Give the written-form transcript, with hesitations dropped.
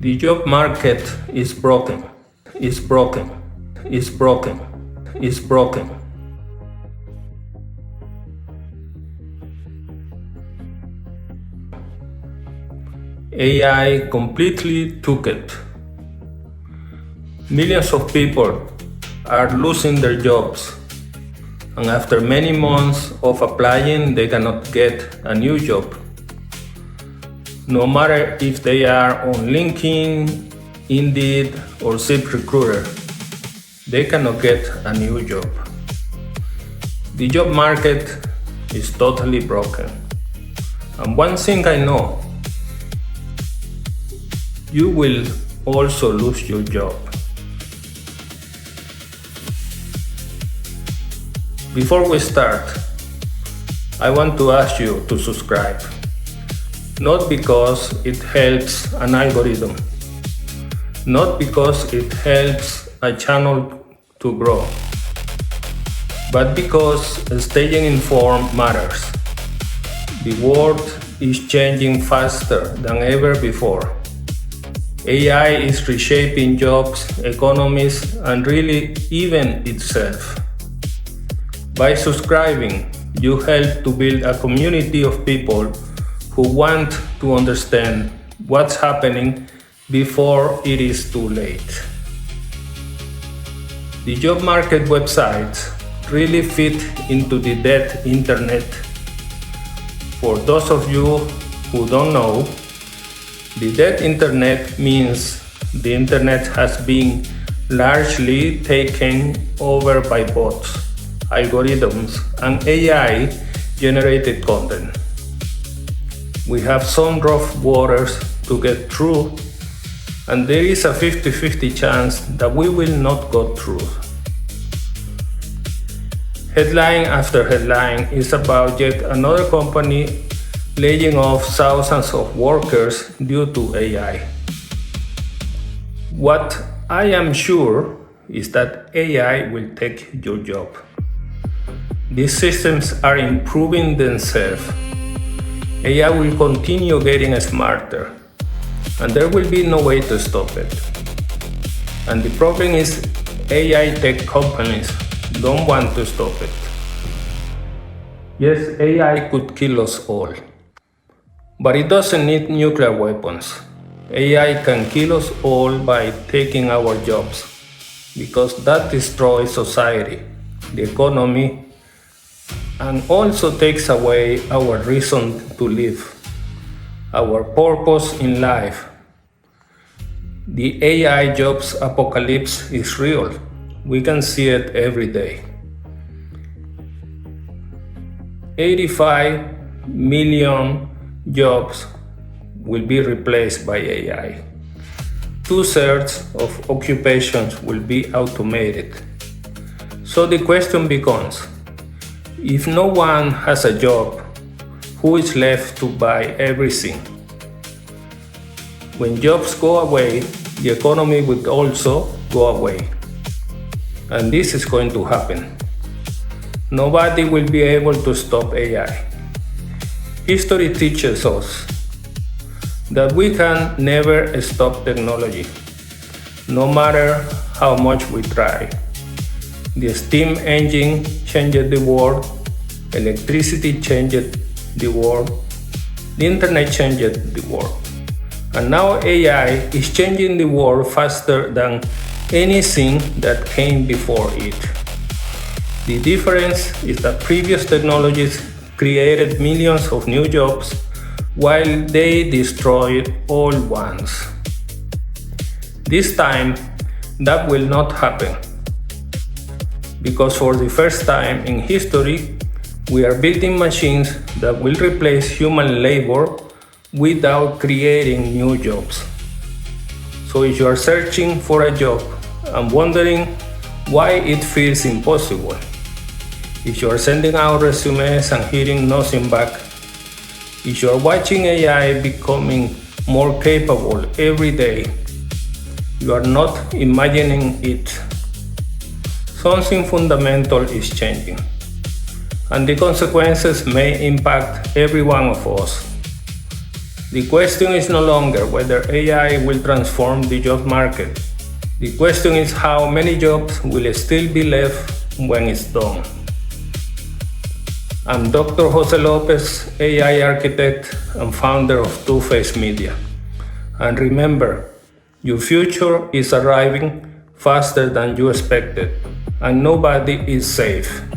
The job market is broken, is broken, is broken, is broken. AI completely took it. Millions of people are losing their jobs, and after many months of applying, they cannot get a new job. No matter if they are on LinkedIn, Indeed, or ZipRecruiter, they cannot get a new job. The job market is totally broken. And one thing I know, you will also lose your job. Before we start, I want to ask you to subscribe. Not because it helps an algorithm, not because it helps a channel to grow, but because staying informed matters. The world is changing faster than ever before. AI is reshaping jobs, economies, and really even itself. By subscribing, you help to build a community of people who want to understand what's happening before it is too late. The job market websites really fit into the dead internet. For those of you who don't know, the dead internet means the internet has been largely taken over by bots, algorithms, and AI-generated content. We have some rough waters to get through, and there is a 50-50 chance that we will not go through. Headline after headline is about yet another company laying off thousands of workers due to AI. What I am sure is that AI will take your job. These systems are improving themselves. AI will continue getting smarter, and there will be no way to stop it. And the problem is AI tech companies don't want to stop it. Yes, AI could kill us all, but it doesn't need nuclear weapons. AI can kill us all by taking our jobs, because that destroys society, the economy, and also takes away our reason to live, our purpose in life. The AI jobs apocalypse is real. We can see it every day. 85 million jobs will be replaced by AI. 2/3 of occupations will be automated. So the question becomes, if no one has a job, who is left to buy everything? When jobs go away, the economy will also go away. And this is going to happen. Nobody will be able to stop AI. History teaches us that we can never stop technology, no matter how much we try. The steam engine changed the world, electricity changed the world, the internet changed the world. And now AI is changing the world faster than anything that came before it. The difference is that previous technologies created millions of new jobs while they destroyed old ones. This time, that will not happen, because for the first time in history, we are building machines that will replace human labor without creating new jobs. So if you are searching for a job and wondering why it feels impossible, if you are sending out resumes and hearing nothing back, if you are watching AI becoming more capable every day, you are not imagining it. Something fundamental is changing, and the consequences may impact every one of us. The question is no longer whether AI will transform the job market. The question is how many jobs will still be left when it's done. I'm Dr. Jose Lopez, AI architect and founder of Two-Face Media. And remember, your future is arriving faster than you expected, and nobody is safe.